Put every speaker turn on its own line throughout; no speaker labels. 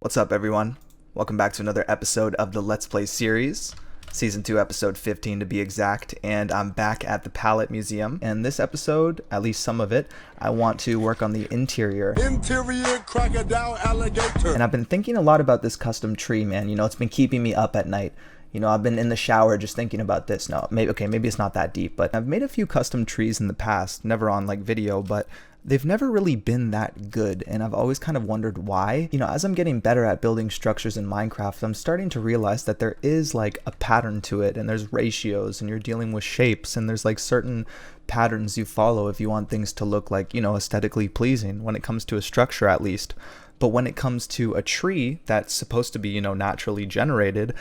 What's up, everyone? Welcome back to another episode of the Let's Play series, Season 2, Episode 15 to be exact, and I'm back at the Palette Museum. And this episode, at least some of it, I want to work on the interior.
Interior crocodile alligator.
And I've been thinking a lot about this custom tree, man. You know, it's been keeping me up at night. You know, I've been in the shower just thinking about this. No, maybe it's not that deep, but I've made a few custom trees in the past, never on like video, but they've never really been that good, and I've always kind of wondered why. You know, as I'm getting better at building structures in Minecraft, I'm starting to realize that there is like a pattern to it, and there's ratios, and you're dealing with shapes, and there's like certain patterns you follow if you want things to look like, you know, aesthetically pleasing when it comes to a structure at least. But when it comes to a tree that's supposed to be, you know, naturally generated,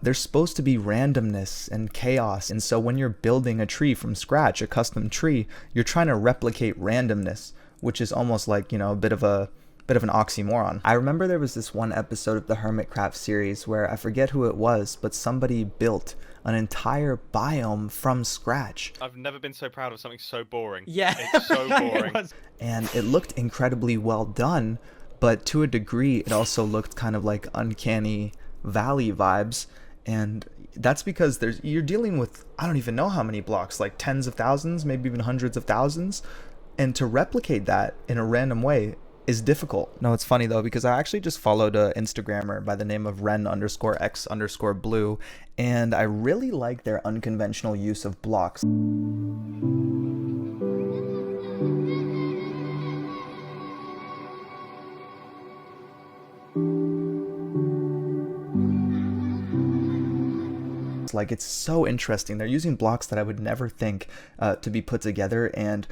there's supposed to be randomness and chaos. And so when you're building a tree from scratch, a custom tree, you're trying to replicate randomness, which is almost like, you know, a bit of an oxymoron. I remember there was this one episode of the Hermitcraft series where I forget who it was, but somebody built an entire biome from scratch.
I've never been so proud of something so boring.
Yeah.
It's so boring.
And it looked incredibly well done, but to a degree, it also looked kind of like uncanny valley vibes. And that's because you're dealing with, I don't even know how many blocks, like tens of thousands, maybe even hundreds of thousands. And to replicate that in a random way is difficult. No, it's funny though, because I actually just followed a Instagrammer by the name of Ren_X_Blue, and I really like their unconventional use of blocks. Like, it's so interesting. They're using blocks that I would never think to be put together, and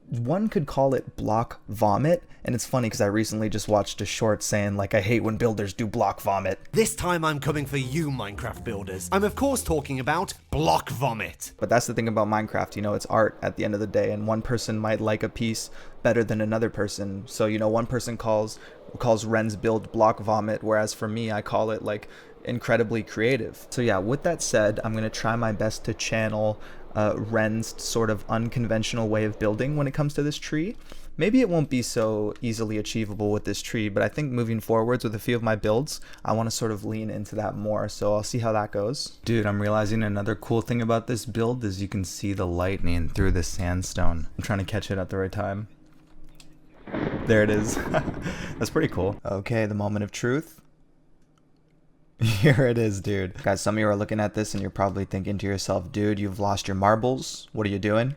one could call it block vomit. And it's funny because I recently just watched a short saying, like, I hate when builders do block vomit.
This time I'm coming for you, Minecraft builders. I'm of course talking about block vomit.
But that's the thing about Minecraft, you know, it's art at the end of the day, and one person might like a piece better than another person. So, you know, one person calls Ren's build block vomit, whereas for me, I call it like incredibly creative. So yeah, with that said, I'm gonna try my best to channel Ren's sort of unconventional way of building when it comes to this tree. Maybe it won't be so easily achievable with this tree, but I think moving forwards with a few of my builds, I want to sort of lean into that more, so I'll see how that goes. Dude, I'm realizing another cool thing about this build is you can see the lightning through the sandstone. I'm trying to catch it at the right time. There it is. That's pretty cool. Okay, the moment of truth. Here it is, dude. Guys, some of you are looking at this and you're probably thinking to yourself, dude, you've lost your marbles. What are you doing?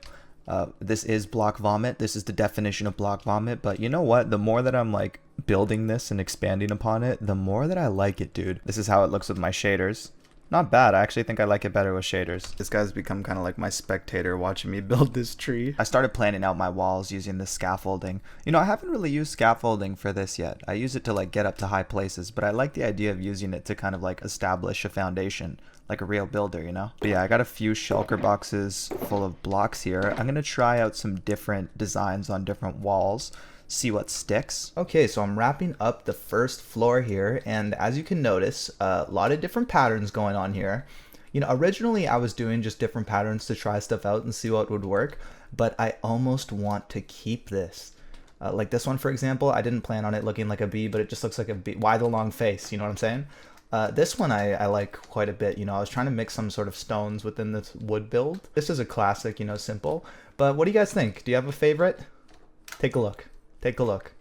This is block vomit. This is the definition of block vomit. But you know what? The more that I'm like building this and expanding upon it, the more that I like it, dude. This is how it looks with my shaders. Not bad. I actually think I like it better with shaders. This guy's become kind of like my spectator watching me build this tree. I started planning out my walls using the scaffolding. You know, I haven't really used scaffolding for this yet. I use it to like get up to high places, but I like the idea of using it to kind of like establish a foundation, like a real builder, you know? But yeah, I got a few shulker boxes full of blocks here. I'm gonna try out some different designs on different walls, see what sticks. Okay, so I'm wrapping up the first floor here, and as you can notice, a lot of different patterns going on here. You know, originally I was doing just different patterns to try stuff out and see what would work, but I almost want to keep this. Like this one, for example, I didn't plan on it looking like a bee, but it just looks like a bee. Why the long face? You know what I'm saying? This one I like quite a bit. You know, I was trying to mix some sort of stones within this wood build. This is a classic, you know, simple. But what do you guys think? Do you have a favorite? Take a look. Take a look.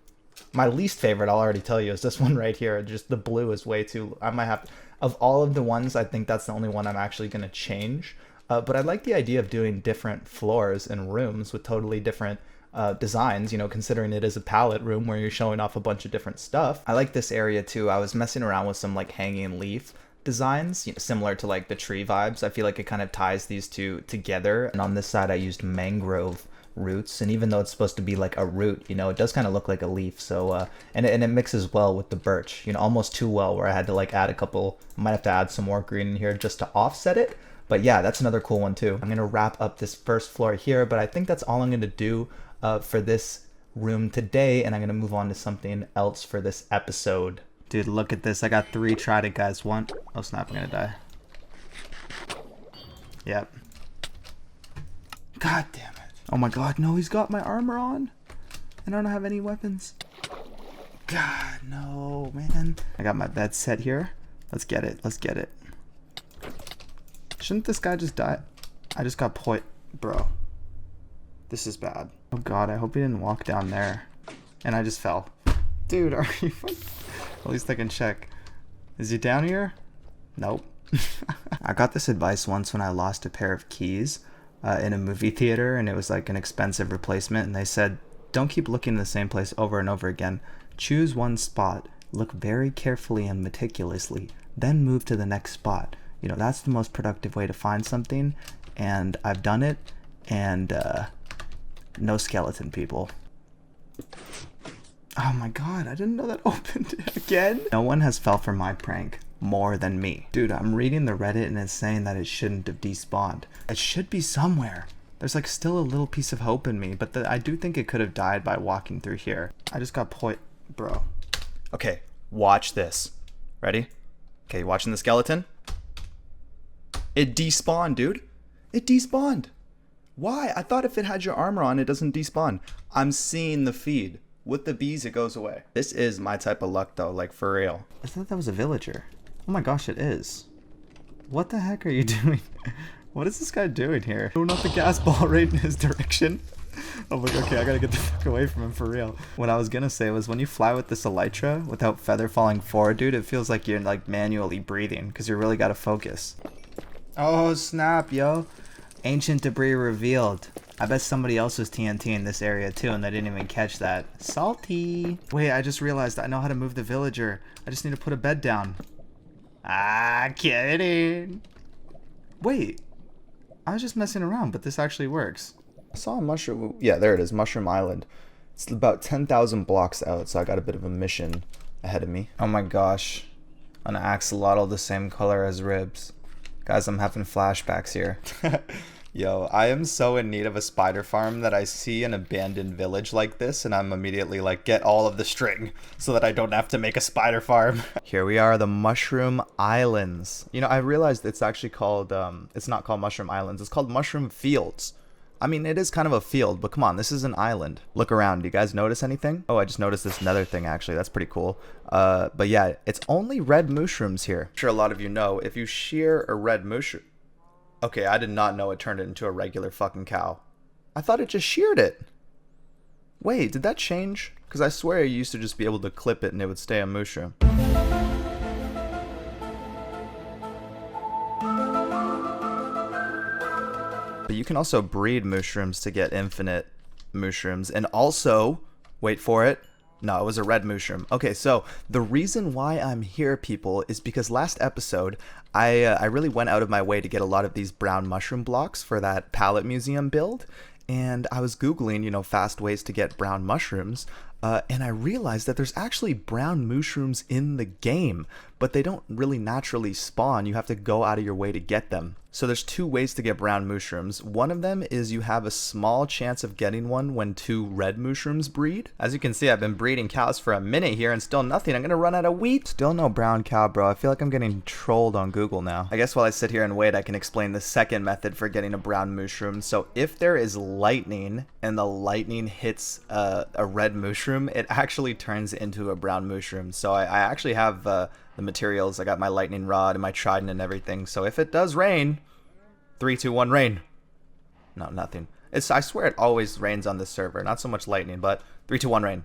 My least favorite, I'll already tell you, is this one right here. Just the blue is way too... I might have to... Of all of the ones, I think that's the only one I'm actually going to change. But I like the idea of doing different floors and rooms with totally different designs, you know, considering it is a palette room where you're showing off a bunch of different stuff. I like this area too. I was messing around with some like hanging leaf designs, you know, similar to like the tree vibes. I feel like it kind of ties these two together. And on this side, I used mangrove roots, and even though it's supposed to be like a root, you know, it does kind of look like a leaf. So and it mixes well with the birch, you know, almost too well, where I had to like add a couple, might have to add some more green in here just to offset it. But yeah, that's another cool one too. I'm gonna wrap up this first floor here, but I think that's all I'm gonna do for this room today, and I'm gonna move on to something else for this episode. Dude, look at this. I got 3 trident guys. One, oh snap, I'm gonna die. Yep. God damn it. Oh my god, no, he's got my armor on, and I don't have any weapons. God, no, man. I got my bed set here. Let's get it. Let's get it. Shouldn't this guy just die? I just got Bro. This is bad. Oh god, I hope he didn't walk down there. And I just fell. Dude, are you... At least I can check. Is he down here? Nope. I got this advice once when I lost a pair of keys in a movie theater, and it was like an expensive replacement, and they said, don't keep looking in the same place over and over again. Choose one spot, look very carefully and meticulously, then move to the next spot. You know, that's the most productive way to find something, and I've done it, and no skeleton, people. Oh my god, I didn't know that opened again. No one has fell for my prank more than me. Dude, I'm reading the Reddit and it's saying that it shouldn't have despawned. It should be somewhere. There's like still a little piece of hope in me, but I do think it could have died by walking through here. I just got bro. Okay, watch this. Ready? Okay, you watching the skeleton? It despawned, dude. It despawned. Why? I thought if it had your armor on, it doesn't despawn. I'm seeing the feed. With the bees, it goes away. This is my type of luck, though, like for real. I thought that was a villager. Oh my gosh, it is. What the heck are you doing? What is this guy doing here? Throwing out the gas ball right in his direction. I'm like, okay, I gotta get the fuck away from him for real. What I was gonna say was when you fly with this elytra without feather falling forward, dude, it feels like you're like manually breathing because you really gotta focus. Oh, snap, yo. Ancient debris revealed. I bet somebody else was TNT in this area too and they didn't even catch that. Salty. Wait, I just realized I know how to move the villager. I just need to put a bed down. Ah, kidding. Wait, I was just messing around, but this actually works. I saw a mushroom. Yeah, there it is, Mushroom Island. It's about 10,000 blocks out, so I got a bit of a mission ahead of me. Oh my gosh. An axolotl the same color as ribs. Guys, I'm having flashbacks here. Yo, I am so in need of a spider farm that I see an abandoned village like this and I'm immediately like, get all of the string so that I don't have to make a spider farm. Here we are, the Mushroom Islands. You know, I realized it's actually called, it's not called Mushroom Islands, it's called Mushroom Fields. I mean, it is kind of a field, but come on, this is an island. Look around, do you guys notice anything? Oh, I just noticed this nether thing actually, that's pretty cool. But yeah, it's only red mushrooms here. I'm sure a lot of you know, if you shear a red mushroom... Okay, I did not know it turned it into a regular fucking cow. I thought it just sheared it. Wait, did that change? Because I swear you used to just be able to clip it and it would stay a mushroom. But you can also breed mushrooms to get infinite mushrooms. And also, wait for it. No, it was a red mushroom. Okay, so the reason why I'm here, people, is because last episode, I really went out of my way to get a lot of these brown mushroom blocks for that palette museum build. And I was Googling, you know, fast ways to get brown mushrooms. And I realized that there's actually brown mushrooms in the game, but they don't really naturally spawn. You have to go out of your way to get them. So there's two ways to get brown mushrooms. One of them is you have a small chance of getting one when two red mushrooms breed. As you can see, I've been breeding cows for a minute here and still nothing. I'm gonna run out of wheat. Still no brown cow, bro. I feel like I'm getting trolled on Google now. I guess while I sit here and wait, I can explain the second method for getting a brown mushroom. So if there is lightning and the lightning hits a red mushroom, it actually turns into a brown mushroom. So I actually have the materials. I got my lightning rod and my trident and everything. So if it does rain, 3, 2, 1, rain. No, nothing. I swear it always rains on this server. Not so much lightning, but 3, 2, 1, rain.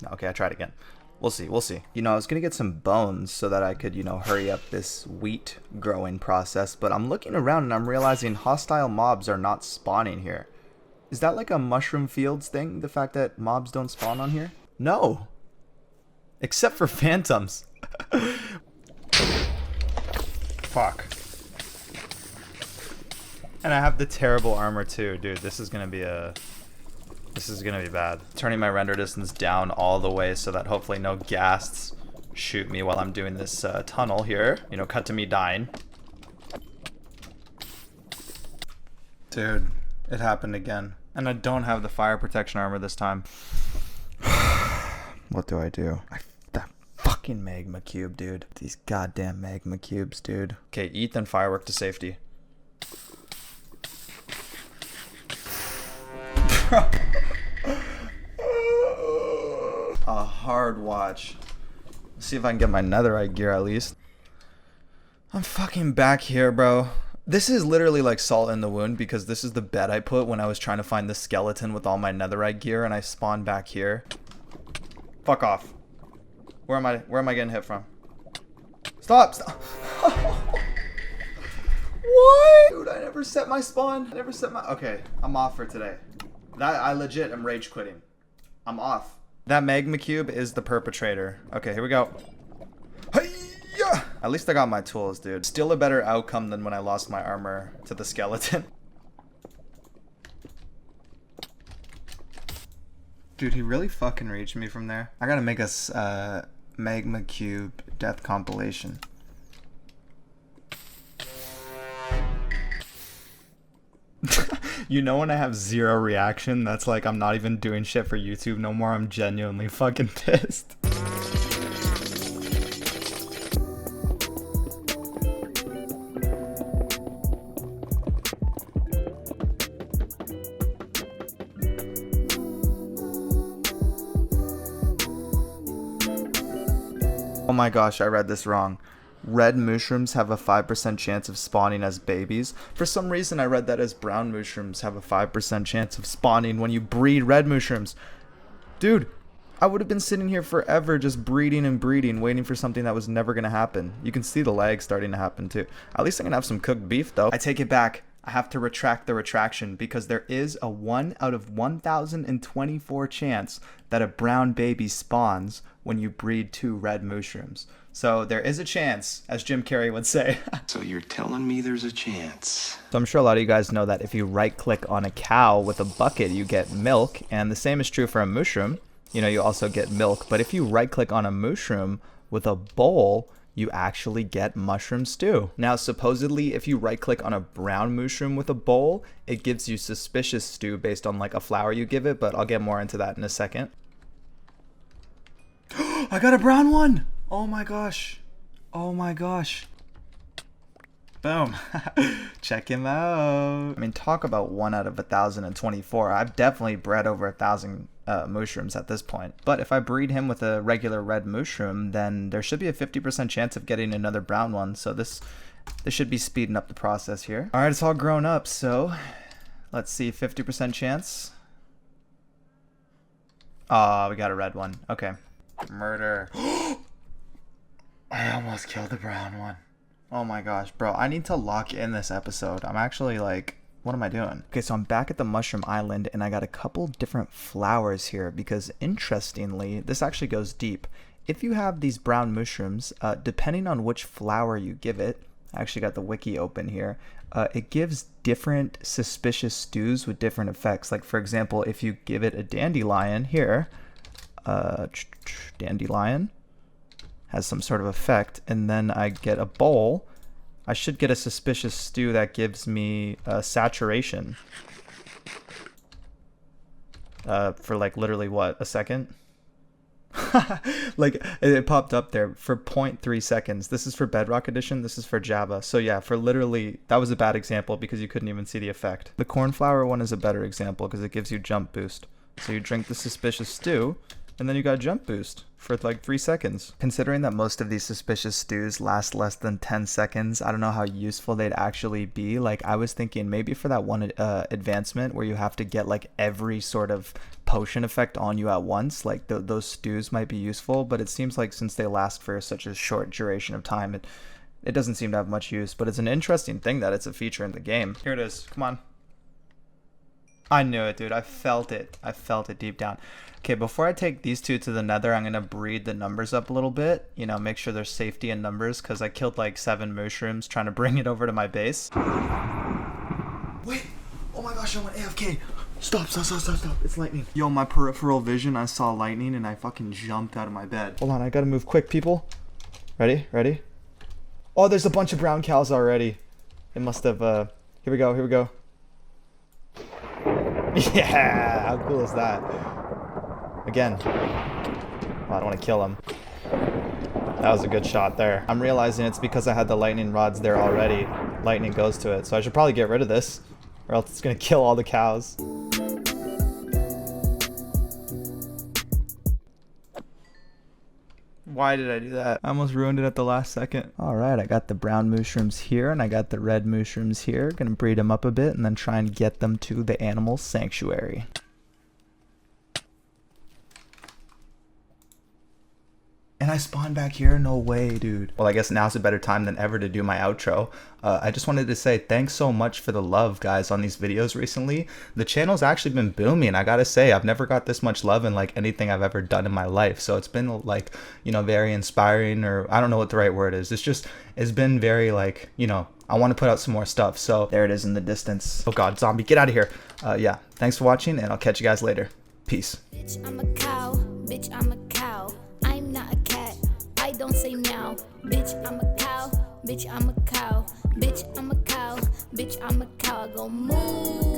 No, okay, I tried again. We'll see, we'll see. You know, I was gonna get some bones so that I could, you know, hurry up this wheat growing process, but I'm looking around and I'm realizing hostile mobs are not spawning here. Is that like a mushroom fields thing? The fact that mobs don't spawn on here? No. Except for phantoms. Fuck. And I have the terrible armor too, dude. This is gonna be bad. Turning my render distance down all the way so that hopefully no ghasts shoot me while I'm doing this tunnel here. You know, cut to me dying. Dude, it happened again. And I don't have the fire protection armor this time. What do I do? That fucking magma cube, dude. These goddamn magma cubes, dude. Okay, eat then firework to safety. Bro. hard watch. Let's see if I can get my netherite gear at least. I'm fucking back here, bro. This is literally like salt in the wound because this is the bed I put when I was trying to find the skeleton with all my netherite gear and I spawned back here. Fuck off. Where am I getting hit from? Stop! What? Dude, I never set my spawn. Okay, I'm off for today. I legit am rage quitting. I'm off. That magma cube is the perpetrator. Okay, here we go. Hey-ya! At least I got my tools, dude. Still a better outcome than when I lost my armor to the skeleton. Dude, he really fucking reached me from there. I gotta make a magma cube death compilation. You know when I have zero reaction, that's like I'm not even doing shit for YouTube no more. I'm genuinely fucking pissed. Oh my gosh, I read this wrong. Red mushrooms have a 5% chance of spawning as babies. For some reason, I read that as brown mushrooms have a 5% chance of spawning when you breed red mushrooms. Dude, I would have been sitting here forever just breeding and breeding, waiting for something that was never going to happen. You can see the lag starting to happen too. At least I'm going to have some cooked beef though. I take it back. I have to retract the retraction because there is a 1 out of 1,024 chance that a brown baby spawns when you breed 2 red mushrooms. So there is a chance, as Jim Carrey would say.
So you're telling me there's a chance?
So I'm sure a lot of you guys know that if you right click on a cow with a bucket, you get milk. And the same is true for a mushroom. You know, you also get milk. But if you right click on a mushroom with a bowl, you actually get mushroom stew. Now, supposedly, if you right click on a brown mushroom with a bowl, it gives you suspicious stew based on like a flower you give it. But I'll get more into that in a second. I got a brown one! Oh my gosh. Oh my gosh. Boom. Check him out. I mean, talk about 1 out of 1,024. I've definitely bred over 1,000 mushrooms at this point. But if I breed him with a regular red mushroom, then there should be a 50% chance of getting another brown one. So this should be speeding up the process here. All right, it's all grown up. So let's see, 50% chance. Oh, we got a red one. Okay. Murder. I almost killed the brown one. Oh my gosh, bro. I need to lock in this episode. I'm actually like, what am I doing? Okay, so I'm back at the Mushroom Island and I got a couple different flowers here because interestingly, this actually goes deep. If you have these brown mushrooms, depending on which flower you give it, I actually got the wiki open here, it gives different suspicious stews with different effects. Like for example, if you give it a dandelion here, dandelion has some sort of effect, and then I get a bowl, I should get a suspicious stew that gives me saturation for like literally what, a second? Like it popped up there for 0.3 seconds. This is for Bedrock Edition, this is for Java. So yeah, for literally, that was a bad example because you couldn't even see the effect. The cornflower one is a better example because it gives you jump boost. So you drink the suspicious stew and then you got a jump boost for like 3 seconds. Considering that most of these suspicious stews last less than 10 seconds, I don't know how useful they'd actually be. Like I was thinking maybe for that one advancement where you have to get like every sort of potion effect on you at once, like those stews might be useful, but it seems like since they last for such a short duration of time, it doesn't seem to have much use. But it's an interesting thing that it's a feature in the game. Here it is, come on. I knew it, dude. I felt it deep down. Okay, before I take these two to the nether, I'm gonna breed the numbers up a little bit, you know, make sure there's safety in numbers, because I killed like 7 mushrooms trying to bring it over to my base. Wait, oh my gosh, I went AFK. Stop, it's lightning. Yo, my peripheral vision, I saw lightning and I fucking jumped out of my bed. Hold on, I gotta move quick, people. Ready? Oh, there's a bunch of brown cows already. It must have, here we go. Yeah, how cool is that? Again. Oh, I don't want to kill him. That was a good shot there. I'm realizing it's because I had the lightning rods there already. Lightning goes to it, so I should probably get rid of this, or else it's gonna kill all the cows. Why did I do that? I almost ruined it at the last second. All right, I got the brown mushrooms here and I got the red mushrooms here. Gonna breed them up a bit and then try and get them to the animal sanctuary. And I spawned back here? No way, dude. Well, I guess now's a better time than ever to do my outro. I just wanted to say thanks so much for the love, guys, on these videos recently. The channel's actually been booming. I gotta say, I've never got this much love in like anything I've ever done in my life. So it's been like, you know, very inspiring, or I don't know what the right word is. It's been very like, you know, I want to put out some more stuff. So there it is in the distance. Oh God, zombie, get out of here. Yeah, thanks for watching and I'll catch you guys later. Peace.
Bitch, I'm a cow. Bitch, I'm a cow. I'm not a cat. I don't say meow. Bitch, I'm a cow. Bitch, I'm a cow. Bitch, I'm a cow. Bitch, I'm a cow. I go moo.